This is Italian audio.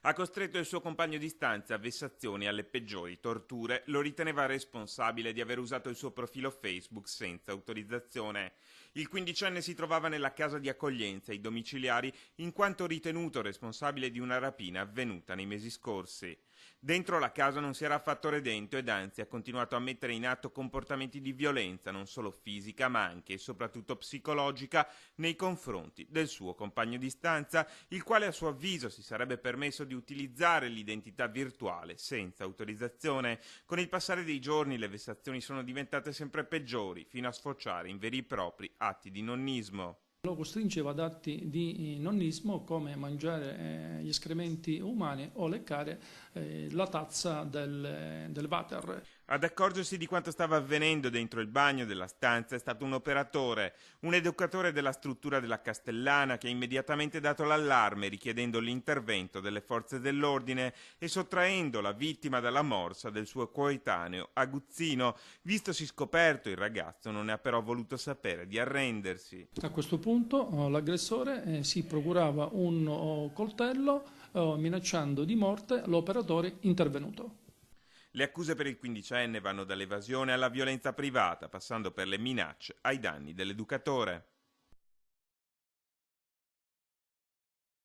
Ha costretto il suo compagno di stanza a vessazioni alle peggiori torture, lo riteneva responsabile di aver usato il suo profilo Facebook senza autorizzazione. Il quindicenne si trovava nella casa di accoglienza ai domiciliari in quanto ritenuto responsabile di una rapina avvenuta nei mesi scorsi. Dentro la casa non si era affatto redento ed anzi ha continuato a mettere in atto comportamenti di violenza non solo fisica ma anche e soprattutto psicologica nei confronti del suo compagno di stanza, il quale a suo avviso si sarebbe permesso di utilizzare l'identità virtuale senza autorizzazione. Con il passare dei giorni le vessazioni sono diventate sempre peggiori fino a sfociare in veri e propri atti di nonnismo. Lo costringeva ad atti di nonnismo come mangiare gli escrementi umani o leccare la tazza del water. Ad accorgersi di quanto stava avvenendo dentro il bagno della stanza è stato un operatore, un educatore della struttura della Castellana che ha immediatamente dato l'allarme richiedendo l'intervento delle forze dell'ordine e sottraendo la vittima dalla morsa del suo coetaneo aguzzino. Vistosi scoperto, il ragazzo non ne ha però voluto sapere di arrendersi. A questo punto l'aggressore si procurava un coltello minacciando di morte l'operatore intervenuto. Le accuse per il quindicenne vanno dall'evasione alla violenza privata, passando per le minacce ai danni dell'educatore.